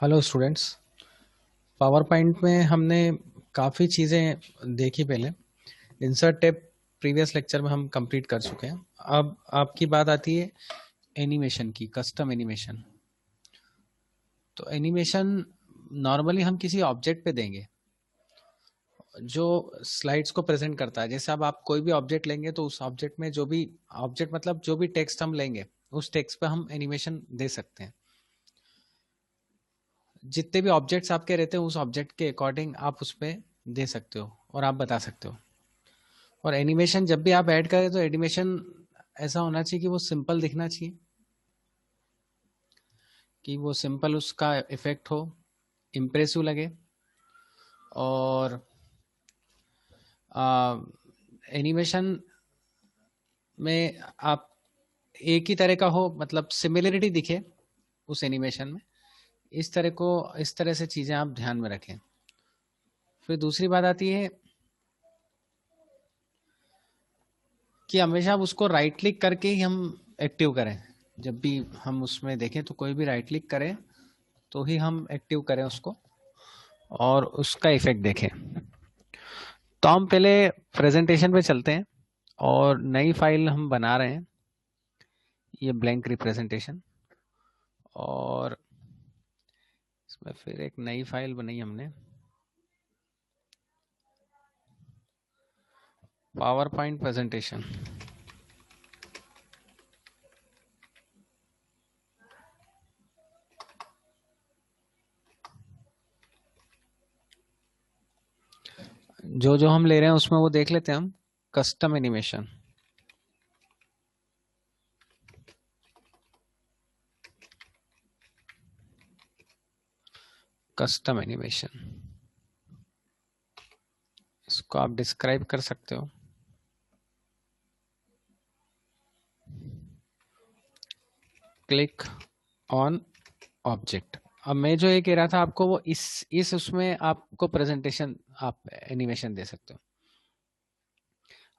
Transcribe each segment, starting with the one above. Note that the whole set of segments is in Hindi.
Hello students. पावर पॉइंट में हमने काफ़ी चीज़ें देखी पहले। इंसर्ट टैब प्रीवियस लेक्चर में हम कंप्लीट कर चुके हैं। अब आपकी बात आती है एनिमेशन की, कस्टम एनिमेशन। तो एनिमेशन नॉर्मली हम किसी ऑब्जेक्ट पे देंगे जो स्लाइड्स को प्रेजेंट करता है। जैसे अब आप कोई भी ऑब्जेक्ट लेंगे तो उस ऑब्जेक्ट में जो भी ऑब्जेक्ट मतलब जो भी टेक्स्ट हम लेंगे उस टेक्स्ट पे हम एनिमेशन दे सकते हैं। जितने भी ऑब्जेक्ट्स आपके रहते हैं उस ऑब्जेक्ट के अकॉर्डिंग आप उस पर दे सकते हो और आप बता सकते हो। और एनिमेशन जब भी आप ऐड करें तो एनिमेशन ऐसा होना चाहिए कि वो सिंपल दिखना चाहिए, कि वो सिंपल उसका इफेक्ट हो, इम्प्रेसिव लगे। और एनिमेशन में आप एक ही तरह का हो, मतलब सिमिलरिटी दिखे उस एनिमेशन में। इस तरह से चीज़ें आप ध्यान में रखें। फिर दूसरी बात आती है कि हमेशा आप उसको राइट क्लिक करके ही हम एक्टिव करें। जब भी हम उसमें देखें तो कोई भी राइट क्लिक करें तो ही हम एक्टिव करें उसको और उसका इफेक्ट देखें। तो हम पहले प्रेजेंटेशन पे चलते हैं और नई फाइल हम बना रहे हैं, ये ब्लैंक रिप्रेजेंटेशन। और इसमें फिर एक नई फाइल बनाई हमने, पावर पॉइंट प्रेजेंटेशन। जो जो हम ले रहे हैं उसमें वो देख लेते हैं हम। कस्टम एनिमेशन, कस्टम एनिमेशन, इसको आप डिस्क्राइब कर सकते हो। Click on object. अब मैं जो ये कह रहा था आपको, वो इस उसमें आपको प्रेजेंटेशन, आप एनिमेशन दे सकते हो।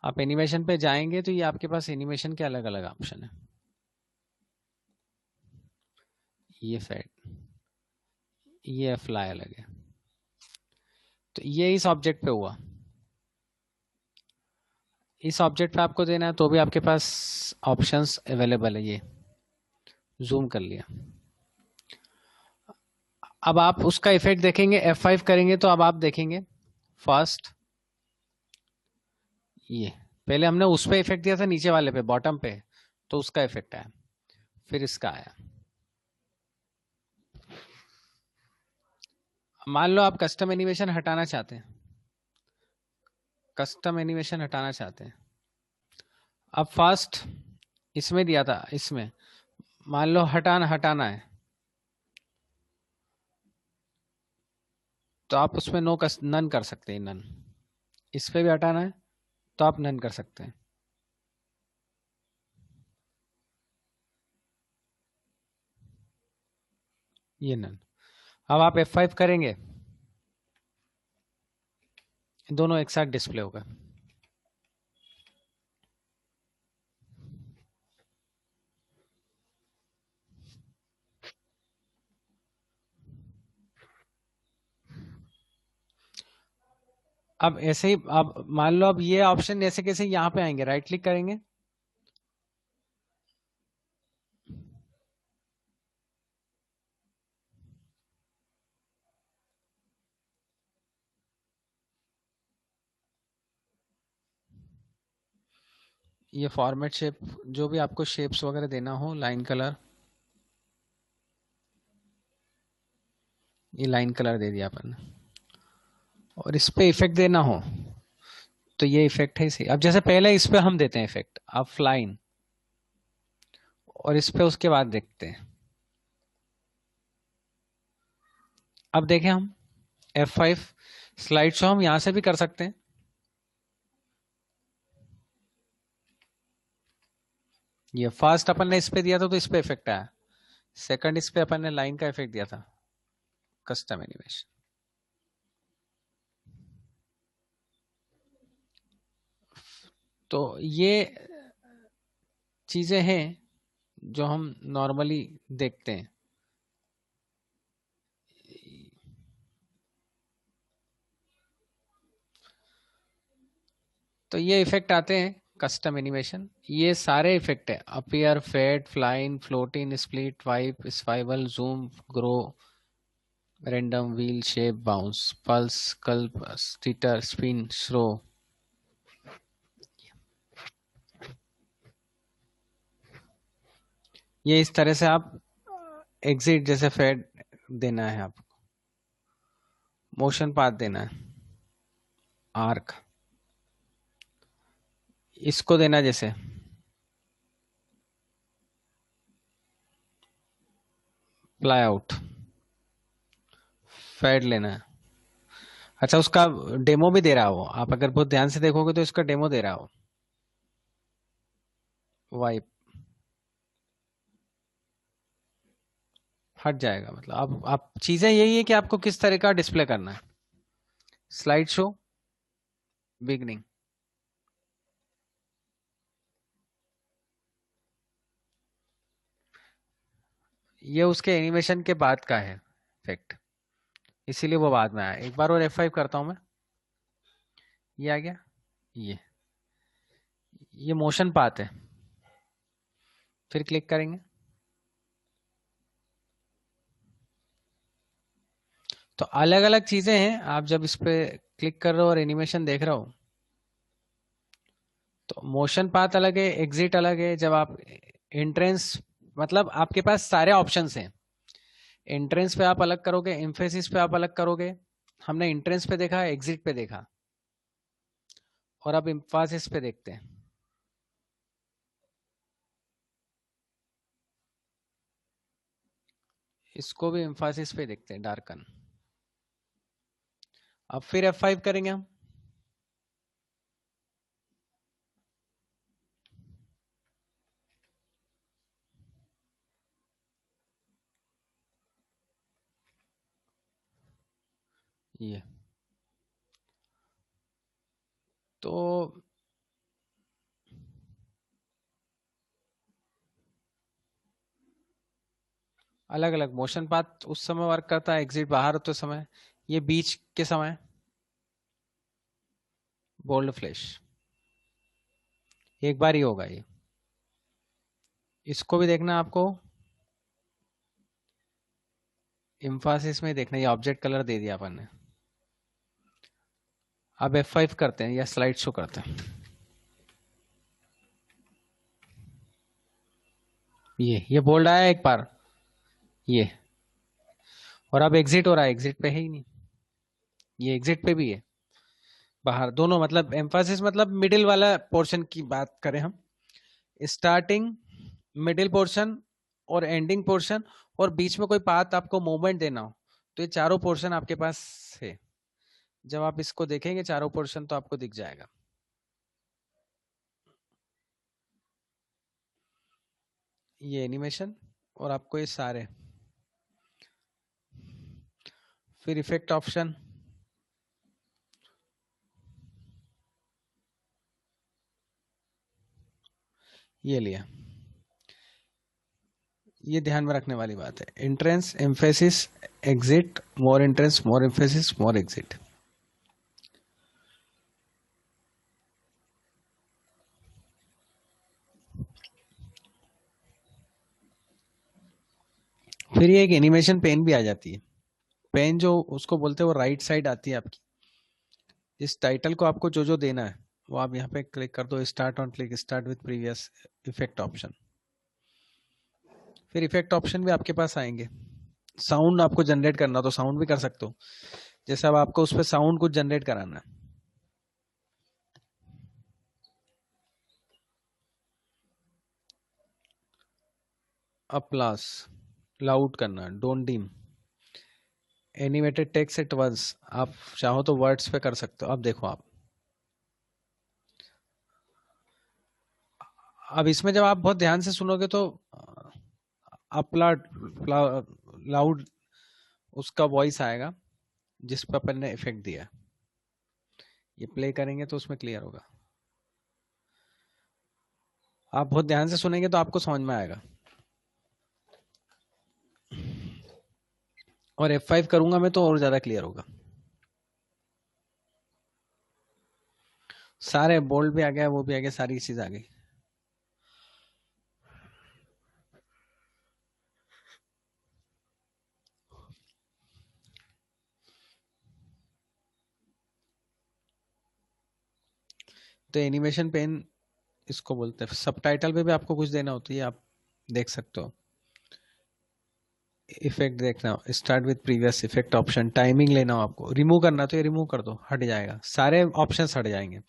आप एनिमेशन पे जाएंगे तो ये आपके पास एनिमेशन के अलग अलग ऑप्शन है। ये फेड, ये फ्लाई अलग है। तो ये इस ऑब्जेक्ट पे हुआ। इस ऑब्जेक्ट पे आपको देना है तो भी आपके पास ऑप्शंस अवेलेबल है। ये जूम कर लिया। अब आप उसका इफेक्ट देखेंगे, F5 करेंगे तो अब आप देखेंगे फर्स्ट ये, पहले हमने उस पे इफेक्ट दिया था, नीचे वाले पे, बॉटम पे, तो उसका इफेक्ट आया। फिर इसका आया। मान लो आप कस्टम एनिमेशन हटाना चाहते हैं, कस्टम एनिमेशन हटाना चाहते हैं। अब फर्स्ट इसमें दिया था, इसमें मान लो हटाना हटाना है तो आप उसमें नो नन कर सकते हैं, नन। इस पे भी हटाना है तो आप नन कर सकते हैं, ये नन। अब आप F5 करेंगे, दोनों एक साथ डिस्प्ले होगा। अब ऐसे ही आप मान लो, अब ये ऑप्शन ऐसे कैसे यहाँ पे आएंगे, राइट क्लिक करेंगे, ये फॉर्मेट शेप, जो भी आपको शेप्स वगैरह देना हो, लाइन कलर, ये लाइन कलर दे दिया अपन। और इस पे इफेक्ट देना हो तो ये इफेक्ट है इसे। अब जैसे पहले इस पे हम देते हैं इफेक्ट, अब फ्लाइन, और इस पे उसके बाद देखते हैं। अब देखें हम F5 स्लाइड शो हम यहां से भी कर सकते हैं। ये फर्स्ट अपन ने इस पे दिया था तो इस पे इफेक्ट आया। सेकंड इस पे अपन ने लाइन का इफेक्ट दिया था, कस्टम एनिमेशन। तो ये चीजें हैं जो हम नॉर्मली देखते हैं। तो ये इफेक्ट आते हैं कस्टम एनिमेशन। ये सारे इफेक्ट है, appear, fade, fly in, floating, split, wipe, swivel, zoom, grow, random, wheel, shape, bounce, pulse, कल्प, स्टिटर, स्पिन, स्लो। ये इस तरह से आप एग्जिट जैसे फेड देना है, आपको मोशन पाथ देना है, आर्क इसको देना जैसे प्लाई आउट, फेड लेना है। अच्छा, उसका डेमो भी दे रहा हो आप, अगर बहुत ध्यान से देखोगे तो इसका डेमो दे रहा हो। वाइप हट जाएगा, मतलब अब आप चीजें यही है कि आपको किस तरह का डिस्प्ले करना है। स्लाइड शो बिगनिंग, ये उसके एनिमेशन के बाद का है इफेक्ट, इसीलिए वो बाद में आया। एक बार और F5 करता हूं मैं, ये आ गया। ये ये मोशन पाथ है, फिर क्लिक करेंगे तो अलग अलग चीजें हैं। आप जब इस पे क्लिक कर रहे हो और एनिमेशन देख रहे हो तो मोशन पाथ अलग है, एग्जिट अलग है। जब आप एंट्रेंस, मतलब आपके पास सारे ऑप्शंस हैं। एंट्रेंस पे आप अलग करोगे, एम्फेसिस पे आप अलग करोगे। हमने एंट्रेंस पे देखा, एग्जिट पे देखा, और अब एम्फासिस पे देखते हैं। इसको भी एम्फासिस पे देखते हैं, डार्कन। अब फिर F5 करेंगे हम। ये तो अलग अलग मोशन पाथ उस समय वर्क करता है, एग्जिट बाहर होते समय, ये बीच के समय बोल्ड फ्लैश, एक बार ही होगा ये। इसको भी देखना आपको, एम्फासिस में देखना। ये ऑब्जेक्ट कलर दे दिया अपन ने। अब F5 करते हैं या स्लाइड शो करते हैं। ये बोल्ड आया एक बार, ये, और अब एग्जिट हो रहा है, एग्जिट पे है ही नहीं, ये एग्जिट पे भी है, बाहर दोनों। मतलब एम्फासिस मतलब मिडिल वाला पोर्शन की बात करें हम, स्टार्टिंग, मिडिल पोर्शन और एंडिंग पोर्शन, और बीच में कोई पाथ आपको मूवमेंट देना हो, तो ये चारों पोर्शन आपके पास है। जब आप इसको देखेंगे चारों पोर्शन तो आपको दिख जाएगा। ये एनिमेशन, और आपको ये सारे, फिर इफेक्ट ऑप्शन, ये लिया। ये ध्यान में रखने वाली बात है, एंट्रेंस, एम्फेसिस, एग्जिट, मोर एंट्रेंस, मोर एम्फेसिस, मोर एग्जिट। फिर ये एक एनिमेशन पेन भी आ जाती है। पेन जो उसको बोलते हैं, वो राइट साइड आती है आपकी। इस टाइटल को आपको जो जो देना है वो आप यहाँ पे क्लिक कर दो, start on click, start with previous effect option. फिर इफेक्ट ऑप्शन भी आपके पास आएंगे। साउंड आपको जनरेट करना तो साउंड भी कर सकते हो, जैसे अब आपको उस पर साउंड कुछ जनरेट कराना है। अपलास, लाउड करना, don't dim, animated text at once, आप चाहो तो वर्ड्स पे कर सकते हो। अब देखो आप, अब इसमें जब आप बहुत ध्यान से सुनोगे तो अपला लाउड उसका वॉइस आएगा जिस पर अपन ने इफेक्ट दिया। ये प्ले करेंगे तो उसमें क्लियर होगा। आप बहुत ध्यान से सुनेंगे तो आपको समझ में आएगा। और F5 करूंगा मैं तो और ज्यादा क्लियर होगा। सारे बोल्ड भी आ गया, वो भी आ गया, सारी चीज आ गई। तो एनिमेशन पेन इसको बोलते हैं। सब टाइटल पे भी आपको कुछ देना होती है, आप देख सकते हो। इफेक्ट देखना, start with previous effect option, timing लेना हो आपको, रिमूव करना तो ये रिमूव कर दो, हट जाएगा, सारे ऑप्शंस हट जाएंगे।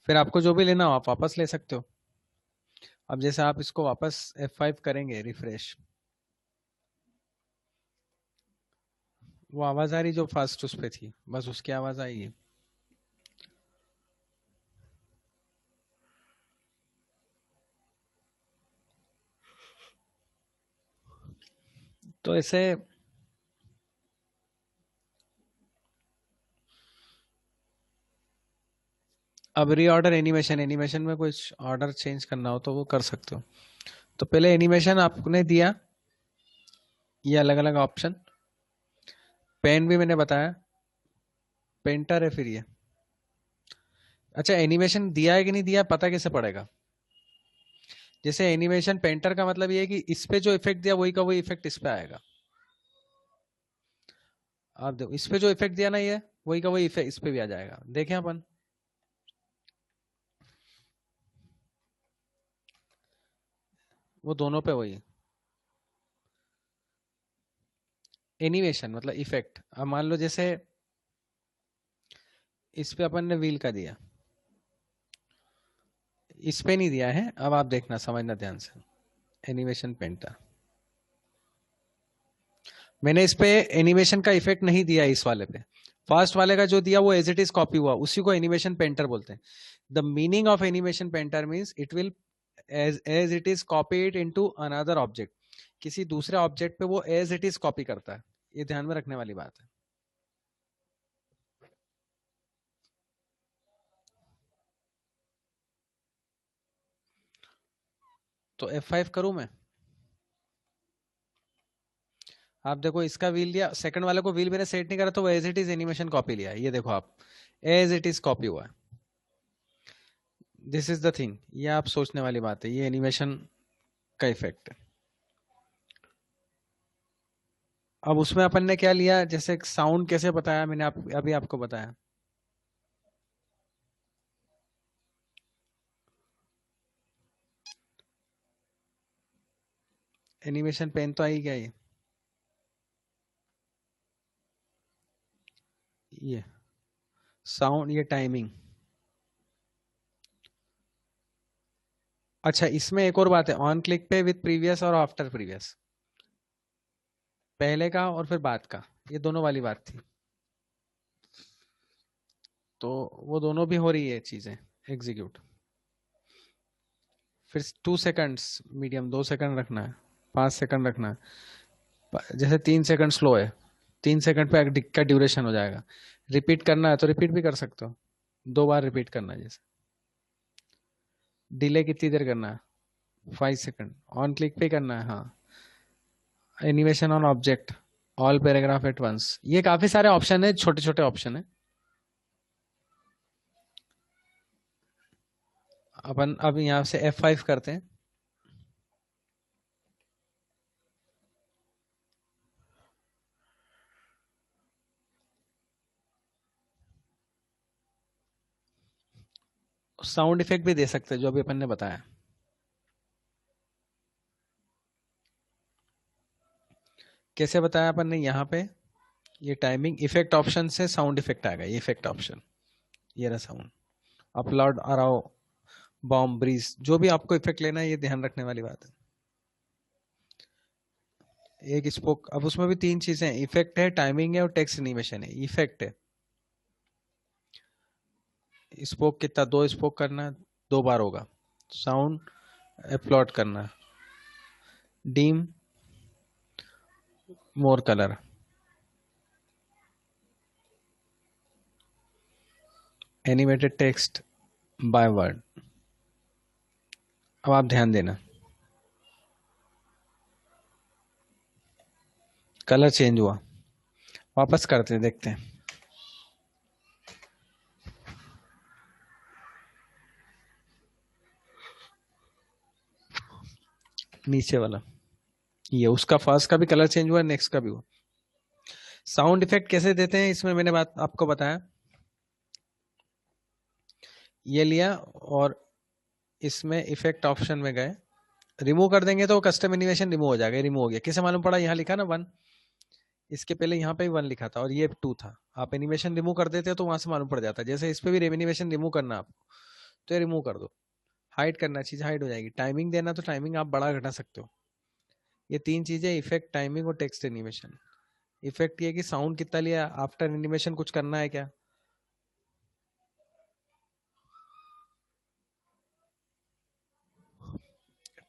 फिर आपको जो भी लेना हो आप वापस ले सकते हो। अब जैसे आप इसको वापस F5 करेंगे रिफ्रेश, वो आवाज आ रही जो फर्स्ट उस पे थी, बस उसकी आवाज आएगी। तो ऐसे अब रीऑर्डर एनिमेशन, एनिमेशन में कुछ ऑर्डर चेंज करना हो तो वो कर सकते हो। तो पहले एनिमेशन आपने दिया, ये अलग अलग ऑप्शन, पेन भी मैंने बताया, पेंटर है फिर ये। अच्छा, एनिमेशन दिया है कि नहीं दिया पता कैसे पड़ेगा? जैसे एनिमेशन पेंटर का मतलब ये है कि इस पे जो इफेक्ट दिया वही का वही इफेक्ट इस पे आएगा। आप देखो इस पे जो इफेक्ट दिया ना, ये वही का वही इफेक्ट इस पे भी आ जाएगा, देखें अपन। वो दोनों पे वही एनिमेशन मतलब इफेक्ट। अब मान लो जैसे इस पे अपन ने व्हील का दिया, इस पे नहीं दिया है, अब आप देखना समझना ध्यान से। एनिमेशन पेंटर, मैंने इस पे एनिमेशन का इफेक्ट नहीं दिया इस वाले पे, फर्स्ट वाले का जो दिया वो एज इट इज कॉपी हुआ, उसी को एनिमेशन पेंटर बोलते हैं। The meaning of animation painter means it will as it is copied into another object, किसी दूसरे ऑब्जेक्ट पे वो एज इट इज कॉपी करता है, ये ध्यान में रखने वाली बात है। तो F5 करूं मैं? आप देखो इसका व्हील लिया, सेकंड वाले को व्हील मैंने सेट नहीं करा तो वो as it is animation copy लिया है, ये देखो आप, एज इट इज कॉपी हुआ है। दिस इज द थिंग, ये आप सोचने वाली बात है, ये एनिमेशन का इफेक्ट है। अब उसमें अपन ने क्या लिया, जैसे साउंड कैसे बताया मैंने अभी आपको बताया। एनिमेशन पेन तो आई गया ये साउंड, ये टाइमिंग। अच्छा, इसमें एक और बात है, ऑन क्लिक पे विद प्रीवियस और आफ्टर प्रीवियस, पहले का और फिर बाद का, ये दोनों वाली बात थी। तो वो दोनों भी हो रही है चीजें एग्जीक्यूट। फिर 2 सेकंड्स मीडियम, 2 सेकंड रखना है, 5 सेकंड रखना है। जैसे 3 सेकंड स्लो है, 3 सेकंड पे का ड्यूरेशन हो जाएगा। रिपीट करना है तो रिपीट भी कर सकते हो, 2 बार रिपीट करना है जैसे। डिले कितनी देर करना है? 5 सेकंड। ऑन क्लिक पे करना है, हाँ। Animation on object, all paragraph at once, ये काफी सारे ऑप्शन है, छोटे छोटे ऑप्शन है। अपन अब यहाँ से F5 करते हैं। साउंड इफेक्ट भी दे सकते हैं जो अभी अपन ने बताया। कैसे बताया अपन ने, यहाँ पे ये टाइमिंग इफेक्ट ऑप्शन से साउंड इफेक्ट आएगा, ये इफेक्ट ऑप्शन, ये रहा साउंड, अपलोड अराउ, बॉम्ब ब्रीज, जो भी आपको इफेक्ट लेना है ये ध्यान रखने वाली बात है। एक स्पोक, अब उसमें भी 3 चीजें, इफेक्ट है, टाइमिंग है और टेक्स्ट एनिमेशन है। इफेक्ट है, स्पोक कितना, 2 स्पोक करना है, 2 बार होगा। साउंड अपलोड करना है, dim, more colour, animated text by word. अब आप ध्यान देना, कलर चेंज हुआ, वापस करते हैं देखते हैं। नीचे वाला ये उसका फर्स्ट का भी कलर चेंज हुआ, नेक्स्ट का भी हुआ। साउंड इफेक्ट कैसे देते हैं इसमें मैंने बात आपको बताया। ये लिया और इसमें इफेक्ट ऑप्शन में गए, रिमूव कर देंगे तो कस्टम एनिमेशन रिमूव हो जाएगा। रिमूव हो गया, किसे मालूम पड़ा, यहाँ लिखा ना 1, इसके पहले यहाँ पे 1 लिखा था और ये 2 था। आप एनिमेशन रिमूव कर देते हो तो वहां से मालूम पड़ जाता है। जैसे इस पे भी एनिमेशन रिमूव करना आपको, तो ये रिमूव कर दो। हाइड करना, चीज हाइड हो जाएगी। टाइमिंग देना तो टाइमिंग आप बड़ा घटा सकते हो। ये 3 चीजें, इफेक्ट, टाइमिंग और टेक्स्ट एनिमेशन। इफेक्ट ये कि साउंड कितना लिया, आफ्टर एनिमेशन कुछ करना है क्या,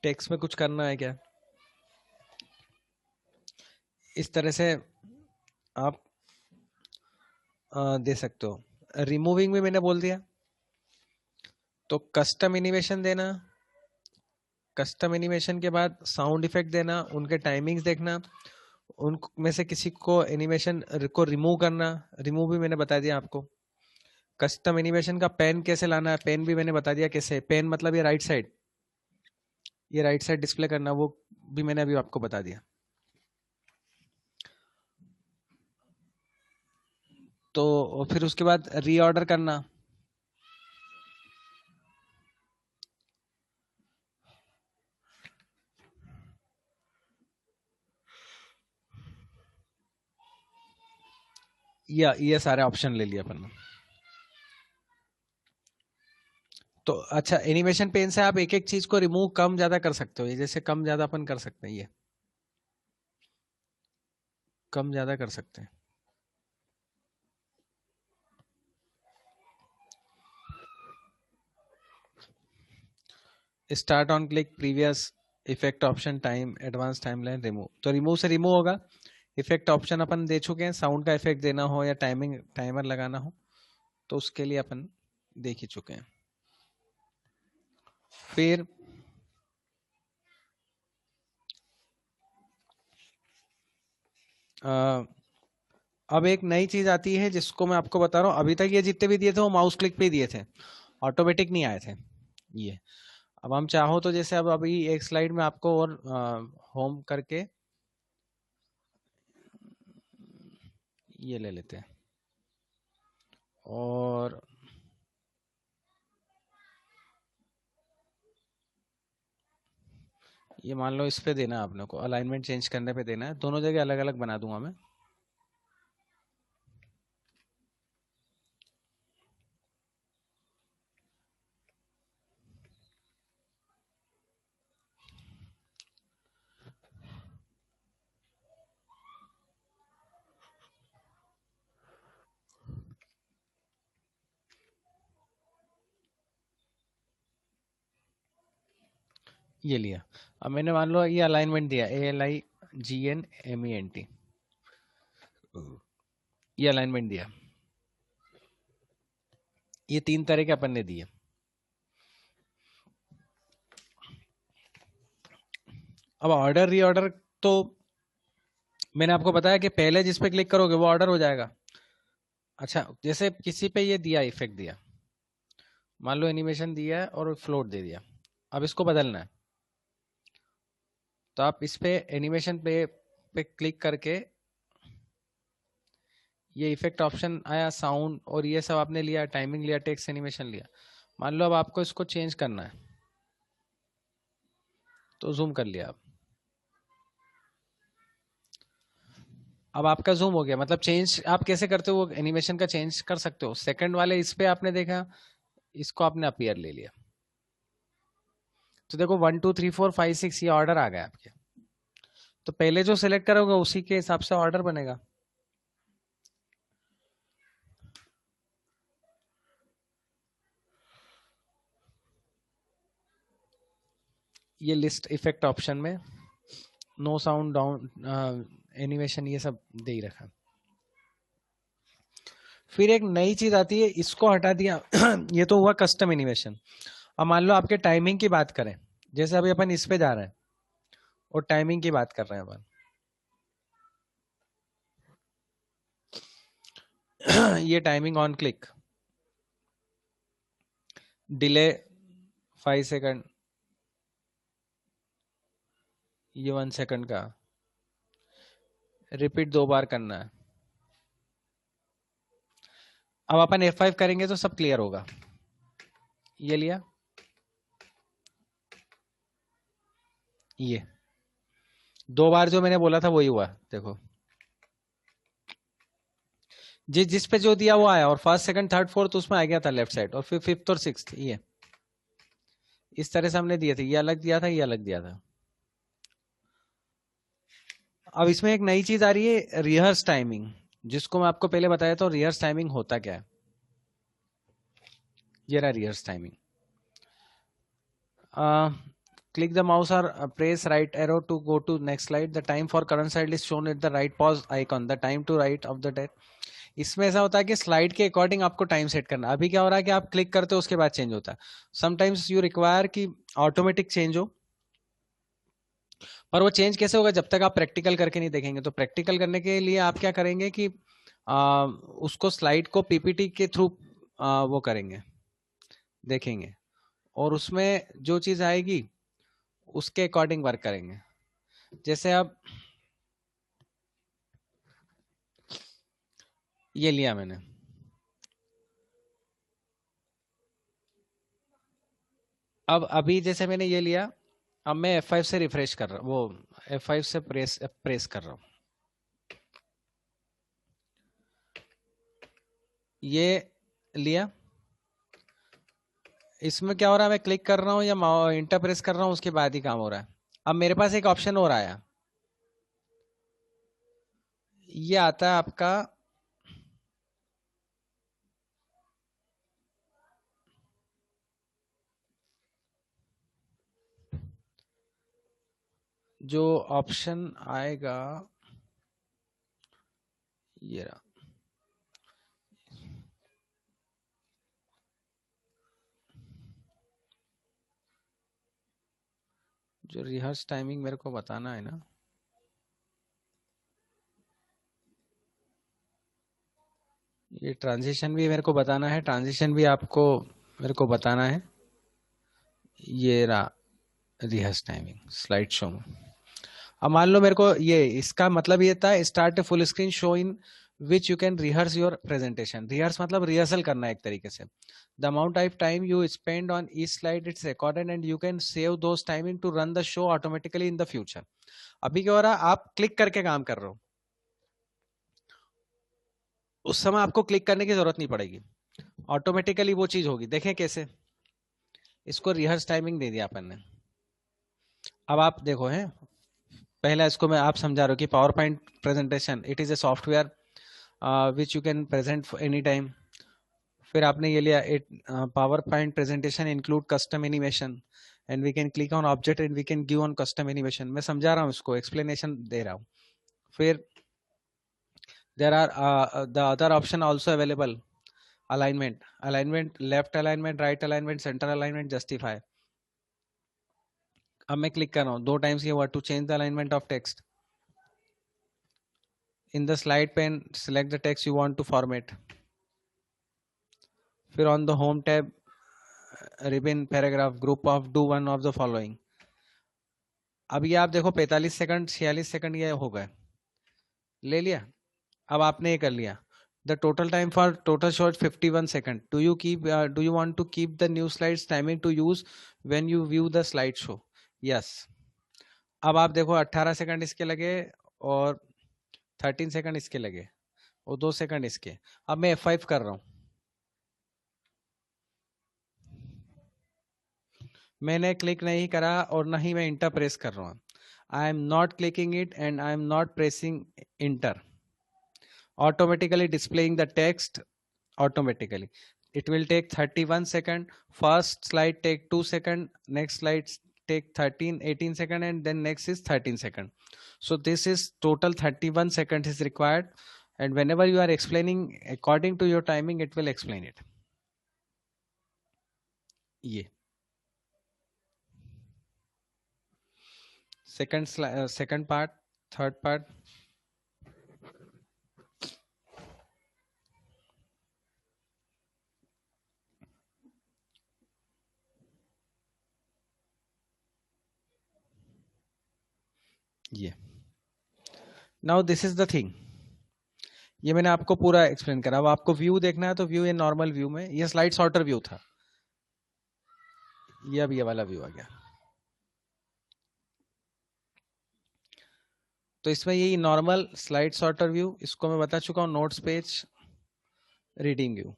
टेक्स्ट में कुछ करना है क्या, इस तरह से आप दे सकते हो। रिमूविंग भी मैंने बोल दिया। तो कस्टम एनिमेशन देना, कस्टम एनिमेशन के बाद साउंड इफेक्ट देना, उनके टाइमिंग्स देखना, उनमें से किसी को एनिमेशन को रिमूव करना, रिमूव भी मैंने बता दिया आपको। कस्टम एनिमेशन का पेन कैसे लाना है, पेन भी मैंने बता दिया कैसे। पेन मतलब ये राइट साइड, ये राइट साइड डिस्प्ले करना, वो भी मैंने अभी आपको बता दिया। तो फिर उसके बाद रीऑर्डर करना, या ये सारे ऑप्शन ले लिया अपन ने। तो अच्छा, एनिमेशन पेन से आप एक एक चीज को रिमूव कम ज्यादा कर सकते हो। ये जैसे कम ज्यादा अपन कर सकते हैं, ये कम ज्यादा कर सकते हैं। Start on click, previous, effect option, time, advance timeline, remove. तो रिमूव से रिमूव होगा। इफेक्ट ऑप्शन अपन दे चुके हैं, साउंड का इफेक्ट देना हो या टाइमिंग टाइमर लगाना हो तो उसके लिए अपन देख ही चुके हैं। फिर अब एक नई चीज आती है जिसको मैं आपको बता रहा हूँ। अभी तक ये जितने भी दिए थे वो माउस क्लिक पे ही दिए थे, ऑटोमेटिक नहीं आए थे ये। अब हम चाहो तो जैसे अब अभी एक स्लाइड में आपको और होम करके ये ले लेते हैं और ये मान लो इस पे देना है आपने को, अलाइनमेंट चेंज करने पे देना है। दोनों जगह अलग अलग बना दूंगा मैं। ये लिया। अब मैंने मान लो ये अलाइनमेंट दिया, ALIGNMENT, ये अलाइनमेंट दिया। ये 3 तरह के अपन ने दिए। अब ऑर्डर रीऑर्डर तो मैंने आपको बताया कि पहले जिस पे क्लिक करोगे वो ऑर्डर हो जाएगा। अच्छा, जैसे किसी पे ये दिया, इफेक्ट दिया, मान लो एनिमेशन दिया है और फ्लोट दे दिया, अब इसको बदलना है तो आप इस पे एनिमेशन पे क्लिक करके ये इफेक्ट ऑप्शन आया, साउंड और ये सब आपने लिया, टाइमिंग लिया, टेक्स्ट एनिमेशन लिया। मान लो अब आपको इसको चेंज करना है तो जूम कर लिया आप। अब आपका जूम हो गया, मतलब चेंज आप कैसे करते हो, वो एनिमेशन का चेंज कर सकते हो। सेकंड वाले इस पे आपने देखा, इसको आपने अपीयर ले लिया तो देखो 1 2 3 4 5 6 ये ऑर्डर आ गया आपके। तो पहले जो सिलेक्ट करोगे उसी के हिसाब से ऑर्डर बनेगा। ये लिस्ट इफेक्ट ऑप्शन में नो साउंड डाउन एनिमेशन ये सब दे ही रखा। फिर एक नई चीज आती है, इसको हटा दिया ये तो हुआ कस्टम एनिमेशन। अब मान लो आपके टाइमिंग की बात करें, जैसे अभी अपन इस पे जा रहे हैं और टाइमिंग की बात कर रहे हैं अपन। ये timing on click, delay 5 second, ये 1 सेकंड का रिपीट 2 बार करना है। अब अपन F5 करेंगे तो सब क्लियर होगा। ये लिया, ये 2 बार जो मैंने बोला था वही हुआ, देखो जिस पे जो दिया वो आया, और फर्स्ट सेकंड थर्ड फोर्थ उसमें आ गया था लेफ्ट साइड, और फिर फिफ्थ और सिक्स्थ ये इस तरह से हमने दिए थे। ये अलग दिया था, ये अलग दिया था। अब इसमें एक नई चीज आ रही है, रिहर्स टाइमिंग, जिसको मैं आपको पहले बताया था। रिहर्स टाइमिंग होता क्या है, ये रहा rehearse timing. Click the mouse or press right arrow to go to next slide. The time for current slide is shown at the right pause icon. The time to right of the text. इसमें ऐसा होता है कि स्लाइड के अकॉर्डिंग आपको टाइम सेट करना। अभी क्या हो रहा है कि आप क्लिक करते हो उसके बाद चेंज होता है। समटाइम्स यू रिक्वायर कि ऑटोमेटिक चेंज हो, पर वो चेंज कैसे होगा जब तक आप प्रैक्टिकल करके नहीं देखेंगे। तो प्रैक्टिकल करने के लिए आप क्या करेंगे कि उसको स्लाइड को पीपीटी के थ्रू वो करेंगे, देखेंगे, और उसमें जो चीज आएगी उसके अकॉर्डिंग वर्क करेंगे। जैसे अब ये लिया मैंने, अब अभी जैसे मैंने ये लिया, अब मैं F5 से रिफ्रेश कर रहा हूँ, वो F5 से प्रेस प्रेस कर रहा हूँ। ये लिया, इसमें क्या हो रहा है, मैं क्लिक कर रहा हूँ या इंटर प्रेस कर रहा हूँ उसके बाद ही काम हो रहा है। अब मेरे पास एक ऑप्शन और आया, ये आता है आपका जो ऑप्शन आएगा, ये रहा। जो रिहर्स टाइमिंग मेरे को बताना है ना, ये ट्रांजिशन भी मेरे को बताना है, ट्रांजिशन भी आपको मेरे को बताना है। ये रहा रिहर्स टाइमिंग स्लाइड शो में। अब मान लो मेरे को ये, इसका मतलब ये था start a full screen show in which you can rehearse your presentation. Rehearse मतलब रिहर्सल करना है एक तरीके से। The amount of time you spend on each slide it's recorded and you can save those timing to run the show automatically in the future. अभी क्या हो रहा है, आप क्लिक करके काम कर रहे हो, उस समय आपको क्लिक करने की जरूरत नहीं पड़ेगी, ऑटोमेटिकली वो चीज होगी। देखें कैसे, इसको रिहर्स टाइमिंग दे दिया अपन ने। अब आप देखो है, पहला इसको मैं आप समझा रहा हूँ कि power point presentation it is a software which you can present any time. फिर आपने ये लिया, it power point presentation include custom animation and we can click on object and we can give on custom animation. मैं समझा रहा हूँ इसको, एक्सप्लेनेशन दे रहा हूँ। फिर there are the other option also available, alignment, alignment, left alignment, right alignment, centre alignment, justify. अब मैं क्लिक कर रहा हूँ, 2 टाइम्स ये हुआ, to change the alignment of text in the slide pane select the text you want to format। फिर on the home tab ribbon paragraph group of do one of the following। अब ये आप देखो 45 सेकंड 46 सेकंड ये हो गए, ले लिया। अब आपने ये कर लिया, the total time for total shot 51 second. do you want to keep the new slides timing to use when you view the slide show? yes। अब आप देखो 18 सेकंड इसके लगे, और 13 सेकंड इसके लगे, और 2 सेकंड इसके। अब मैं F5 कर रहा हूँ, मैंने क्लिक नहीं करा और ना ही मैं इंटर प्रेस कर रहा हूँ। I am not clicking it and I am not pressing inter, automatically displaying the text automatically. It will take 31 second. First slide take 2 second. Next slide take 18 second, and then next is 13 second. So this is total 31 seconds is required. And whenever you are explaining according to your timing, it will explain it. ये second part, third part। ये now this is the thing, ये मैंने आपको पूरा एक्सप्लेन करा। अब आपको व्यू देखना है तो व्यू ये नॉर्मल व्यू में, ये स्लाइड सॉर्टर व्यू था, ये अब ये वाला व्यू आ गया। तो इसमें यही नॉर्मल स्लाइड सॉर्टर व्यू, इसको मैं बता चुका हूँ, notes page, reading view.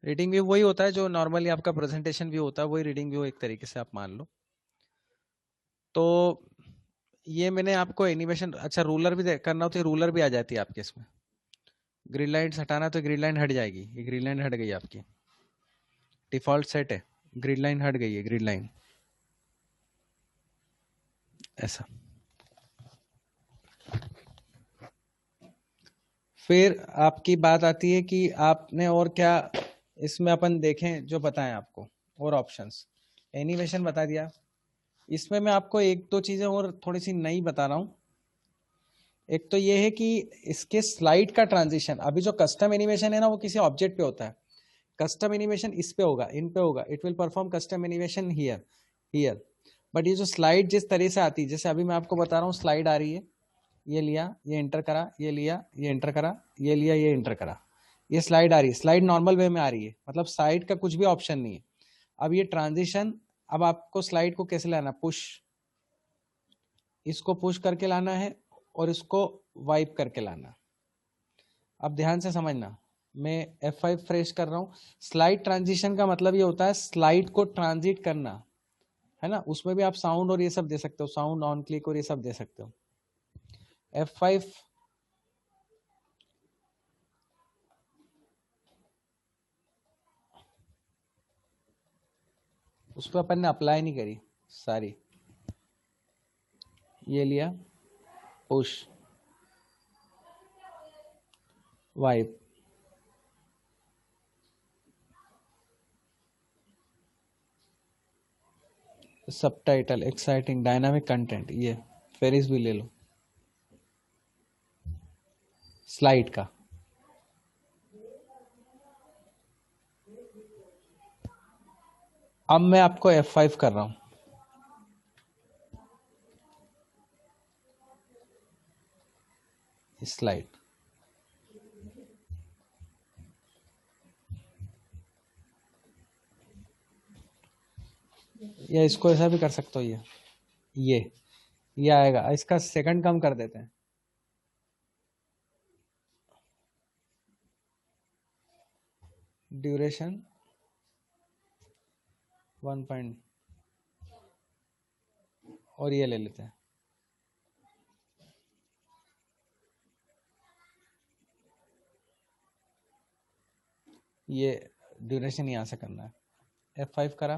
Reading view वही होता है जो नॉर्मली आपका प्रेजेंटेशन व्यू होता है, वही रीडिंग व्यू एक तरीके से आप मान लो। तो ये मैंने आपको एनिमेशन, अच्छा रूलर भी करना हो तो रूलर भी आ जाती है आपके इसमें। ग्रिड लाइन्स हटाना तो ग्रिड लाइन हट जाएगी, ये ग्रिड लाइन हट गई आपकी, डिफॉल्ट सेट है, ग्रिड लाइन हट गई है, ग्रिड लाइन ऐसा। फिर आपकी बात आती है कि आपने और क्या इसमें अपन देखें जो बताएं आपको, और ऑप्शंस। एनिमेशन बता दिया, इसमें मैं आपको एक दो चीजें और थोड़ी सी नई बता रहा हूं। एक तो ये है कि इसके स्लाइड का ट्रांजिशन, अभी जो कस्टम एनिमेशन है ना वो किसी ऑब्जेक्ट पे होता है, कस्टम एनिमेशन इस पे होगा, इन पे होगा, it will perform custom animation here here. But ये जो स्लाइड जिस तरह से आती है, जैसे अभी मैं आपको बता रहा हूँ, स्लाइड आ रही है, ये लिया, ये एंटर करा, ये लिया, ये एंटर करा, ये लिया, ये एंटर करा, ये स्लाइड आ रही है, स्लाइड नॉर्मल वे में आ रही है, मतलब साइड का कुछ भी ऑप्शन नहीं है। अब ये ट्रांजिशन, अब आपको स्लाइड को कैसे लाना, पुश, इसको पुश करके लाना है और इसको वाइप करके लाना। अब ध्यान से समझना, मैं F5 फ्रेश कर रहा हूँ। स्लाइड ट्रांजिशन का मतलब ये होता है स्लाइड को ट्रांजिट करना, है ना। उसमें भी आप साउंड और ये सब दे सकते हो, साउंड ऑन क्लिक और ये सब दे सकते हो। F5 उस पर अपन ने अप्लाई नहीं करी सारी, ये लिया, push, wipe, subtitle, exciting, dynamic content, ये फेरिस भी ले लो स्लाइड का। अब मैं आपको F5 कर रहा हूं, स्लाइड, या इसको ऐसा भी कर सकते हो, ये आएगा, इसका सेकंड कम कर देते हैं, ड्यूरेशन 1 पॉइंट, और ये ले लेते हैं, ये ड्यूरेशन यहाँ से करना है। F5 करा,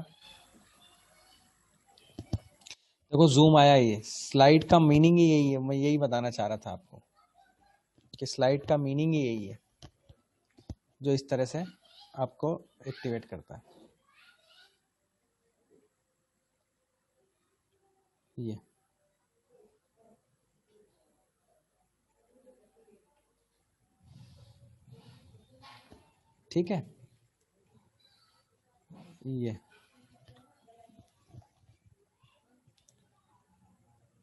देखो जूम आया, ये स्लाइड का मीनिंग ही यही है, मैं यही बताना चाह रहा था आपको कि स्लाइड का मीनिंग ही यही है, जो इस तरह से आपको एक्टिवेट करता है। ये ठीक है, ये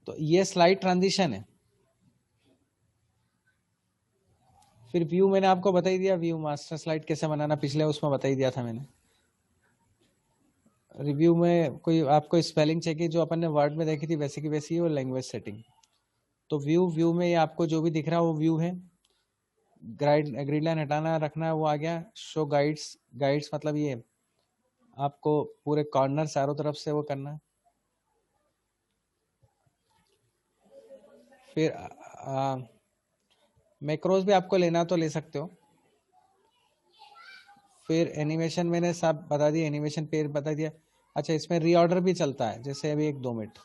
तो ये स्लाइड ट्रांजिशन है। फिर व्यू मैंने आपको बता ही दिया, व्यू मास्टर स्लाइड कैसे बनाना, पिछले उसमें बता ही दिया था मैंने। रिव्यू में कोई आपको स्पेलिंग चाहिए जो अपन ने वर्ड में देखी थी वैसे की वैसी, और लैंग्वेज सेटिंग। तो व्यू में ये आपको जो भी दिख रहा है वो व्यू है। ग्रिड लाइन हटाना रखना है वो आ गया। शो गाइड्स, गाइड्स मतलब ये आपको पूरे कॉर्नर चारों तरफ से वो करना है। फिर मैक्रोज भी आपको लेना तो ले सकते हो। फिर एनिमेशन मैंने सब बता दिया, एनिमेशन पेज बता दिया। अच्छा, इसमें रीऑर्डर भी चलता है, जैसे अभी 1-2 मिनट,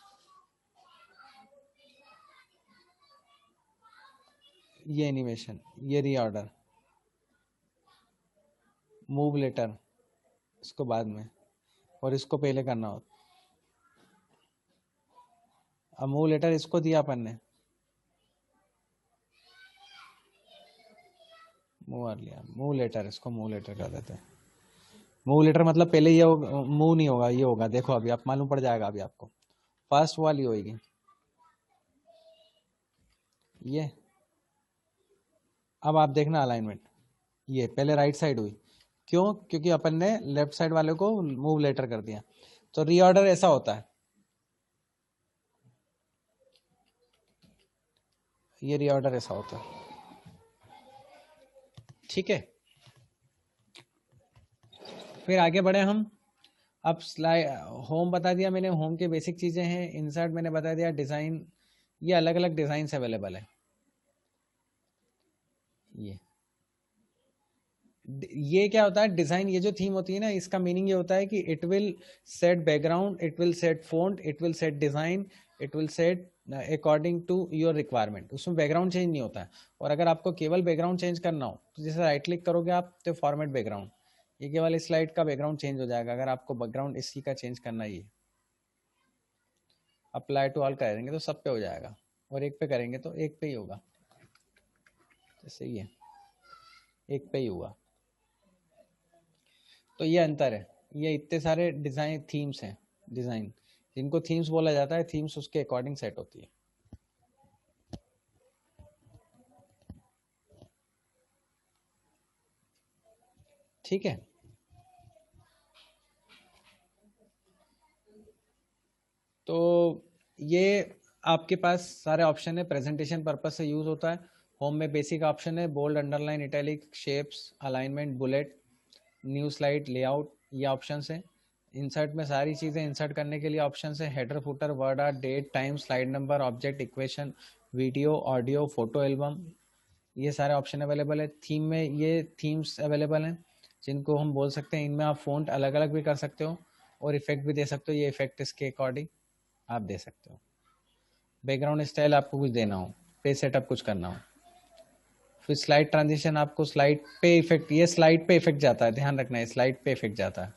ये एनिमेशन, ये रीऑर्डर, मूव लेटर इसको बाद में, और इसको पहले करना हो। अब मूव लेटर इसको दिया अपन ने, मूव लिया, मूव लेटर, इसको मूव लेटर कर देते हैं। मूव लेटर मतलब पहले ये मूव नहीं होगा, ये होगा, देखो अभी आप मालूम पड़ जाएगा अभी आपको, फर्स्ट वाली होगी। ये अब आप देखना अलाइनमेंट, ये पहले राइट साइड हुई, क्यों? क्योंकि अपन ने लेफ्ट साइड वाले को मूव लेटर कर दिया। तो रीऑर्डर ऐसा होता है, ये रीऑर्डर ऐसा होता है, ठीक है। फिर आगे बढ़े हम। अब स्लाइड होम बता दिया मैंने, होम के बेसिक चीजें हैं। इंसर्ट मैंने बता दिया, डिजाइन, ये अलग अलग डिजाइन अवेलेबल है। ये क्या होता है डिजाइन, ये जो थीम होती है ना, इसका मीनिंग ये होता है कि it will set background, it will set font, it will set design, it will set according to your requirement. उसमें बैकग्राउंड चेंज नहीं होता है। और अगर आपको केवल बैकग्राउंड चेंज करना हो तो जैसे राइट क्लिक करोगे आप तो फॉर्मेट बैकग्राउंड, ये केवल इस स्लाइड का बैकग्राउंड चेंज हो जाएगा। अगर आपको बैकग्राउंड इसी का चेंज करना ही है, अप्लाई टू ऑल करेंगे तो सब पे हो जाएगा, और एक पे करेंगे तो एक पे ही होगा। जैसे ये एक पे ही हुआ। तो ये अंतर है। ये इतने सारे डिजाइन थीम्स हैं, डिजाइन जिनको थीम्स बोला जाता है, थीम्स उसके अकॉर्डिंग सेट होती है। ठीक है। तो ये आपके पास सारे ऑप्शन है, प्रेजेंटेशन पर्पस से यूज होता है। होम में बेसिक ऑप्शन है, bold, underline, italic, shapes, alignment, bullet, new slide, layout, ये ऑप्शन है। इंसर्ट में सारी चीज़ें इंसर्ट करने के लिए ऑप्शन है, header, footer, word art, date, time, slide number, object, equation, video, audio, photo album, ये सारे ऑप्शन अवेलेबल है। थीम में ये थीम्स अवेलेबल हैं जिनको हम बोल सकते हैं, इनमें आप फ़ॉन्ट अलग अलग भी कर सकते हो और इफेक्ट भी दे सकते हो। ये इफेक्ट इसके अकॉर्डिंग आप दे सकते हो। बैकग्राउंड स्टाइल आपको कुछ देना हो, पेज सेटअप कुछ करना हो, फिर स्लाइड ट्रांजिशन, आपको स्लाइड पे इफेक्ट, ये स्लाइड पे इफेक्ट जाता है, ध्यान रखना है, स्लाइड पे इफेक्ट जाता है।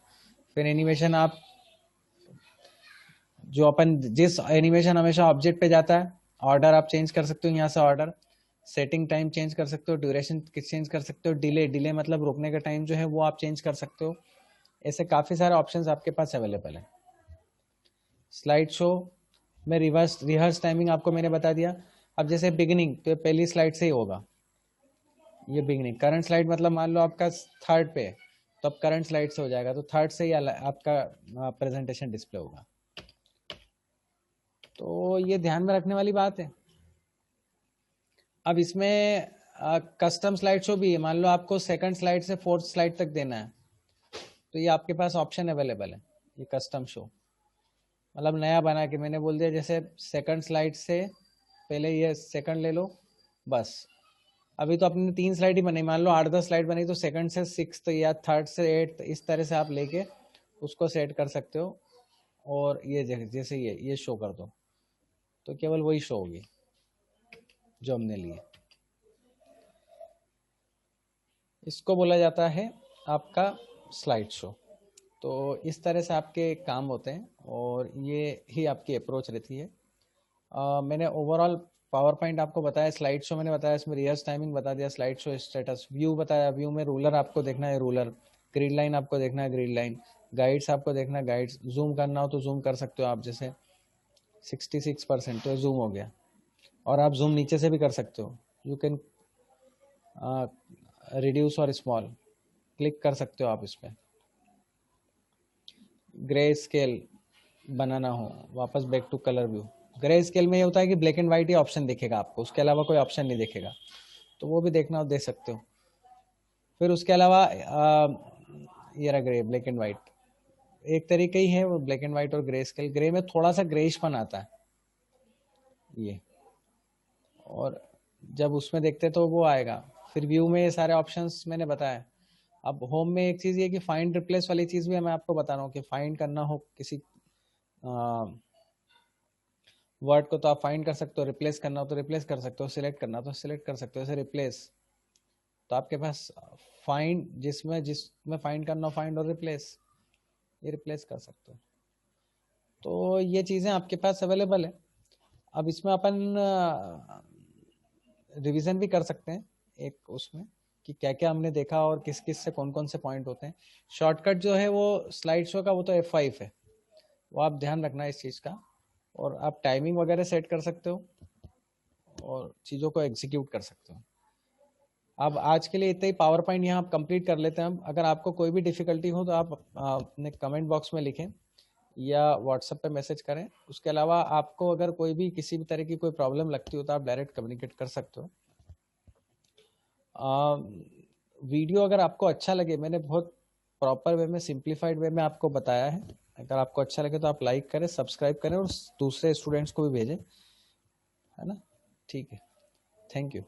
फिर एनिमेशन, आप जो अपन जिस एनिमेशन हमेशा ऑब्जेक्ट पे जाता है, ऑर्डर आप चेंज कर सकते हो यहाँ से, ऑर्डर, सेटिंग टाइम चेंज कर सकते हो, ड्यूरेशन चेंज कर सकते हो, डिले, डिले मतलब रुकने का टाइम जो है वो आप चेंज कर सकते हो। ऐसे काफ़ी सारे ऑप्शंस आपके पास अवेलेबल है। स्लाइड शो में रिहर्स टाइमिंग आपको मैंने बता दिया। अब जैसे बिगिनिंग, तो पहली स्लाइड से ही होगा, ये बिगिनिंग। करंट स्लाइड मतलब मान लो आपका थर्ड पे है, तो अब करंट स्लाइड से हो जाएगा, तो थर्ड से ही आपका प्रेजेंटेशन डिस्प्ले होगा। तो ये ध्यान में रखने वाली बात है। अब इसमें कस्टम स्लाइड शो भी है। मान लो आपको सेकंड स्लाइड से फोर्थ स्लाइड तक देना है, तो ये आपके पास ऑप्शन अवेलेबल है, ये कस्टम शो। मतलब नया बना के मैंने बोल दिया, जैसे सेकंड स्लाइड से पहले ये सेकंड ले लो बस। अभी तो अपने 3 स्लाइड ही बनाई, मान लो 8-10 स्लाइड बनी, तो सेकंड से 6 या थर्ड से 8 इस तरह से आप लेके उसको सेट कर सकते हो। और ये जैसे ये शो कर दो, तो केवल वही शो होगी जो हमने लिए। इसको बोला जाता है आपका स्लाइड शो। तो इस तरह से आपके काम होते हैं और ये ही आपकी अप्रोच रहती है। मैंने ओवरऑल पावर पॉइंट आपको बताया, स्लाइड शो मैंने बताया, इसमें रिहर्स टाइमिंग बता दिया, स्लाइड शो स्टेटस, व्यू बताया, व्यू में रूलर आपको देखना है, रूलर, ग्रिड लाइन आपको देखना है, ग्रिड लाइन, गाइड्स आपको देखना है, गाइड्स, जूम करना हो तो जूम कर सकते हो आप, जैसे 66% तो जूम हो गया। और आप जूम नीचे से भी कर सकते हो, यू कैन रिड्यूस और स्मॉल, क्लिक कर सकते हो आप इस पर। ग्रे स्केल बनाना हो, वापस back to colour view. Grey scale में ये होता है कि ब्लैक एंड व्हाइट ही ऑप्शन दिखेगा आपको, उसके अलावा कोई ऑप्शन नहीं दिखेगा, तो वो भी देखना हो दे सकते हो। फिर उसके अलावा ये रहा ग्रे, ब्लैक एंड व्हाइट, एक तरीके ही है वो, ब्लैक एंड व्हाइट और ग्रे स्केल। ग्रे में थोड़ा सा ग्रेइशपन आता है ये, और जब उसमें देखते तो वो आएगा। फिर व्यू में ये सारे ऑप्शंस मैंने बताया। अब होम में एक चीज़ ये कि फाइंड रिप्लेस वाली चीज़ भी मैं आपको बता रहा हूँ कि फाइंड करना हो किसी वर्ड को तो आप फाइंड कर सकते हो, रिप्लेस करना हो तो रिप्लेस कर सकते हो, सिलेक्ट करना हो तो सिलेक्ट कर सकते हो। जैसे रिप्लेस, तो आपके पास फाइंड, जिसमें फाइंड करना हो, फाइंड और रिप्लेस, ये रिप्लेस कर सकते हो। तो ये चीज़ें आपके पास अवेलेबल है। अब इसमें अपन रिवीजन भी कर सकते हैं एक उसमें, कि क्या क्या हमने देखा और किस किस से कौन कौन से पॉइंट होते हैं। शॉर्टकट जो है वो स्लाइड शो का वो तो F5 है, वो आप ध्यान रखना इस चीज़ का। और आप टाइमिंग वगैरह सेट कर सकते हो, और चीज़ों को एग्जीक्यूट कर सकते हो। अब आज के लिए इतना ही, पावर पॉइंट यहाँ आप कंप्लीट कर लेते हैं हम। अगर आपको कोई भी डिफिकल्टी हो तो आप अपने कमेंट बॉक्स में लिखें या व्हाट्सएप पे मैसेज करें। उसके अलावा आपको अगर कोई भी किसी भी तरह की कोई प्रॉब्लम लगती हो तो आप डायरेक्ट कम्युनिकेट कर सकते हो। वीडियो अगर आपको अच्छा लगे, मैंने बहुत प्रॉपर वे में, सिंप्लीफाइड वे में आपको बताया है। अगर आपको अच्छा लगे तो आप लाइक करें, सब्सक्राइब करें और दूसरे स्टूडेंट्स को भी भेजें, है ना? ठीक है, थैंक यू।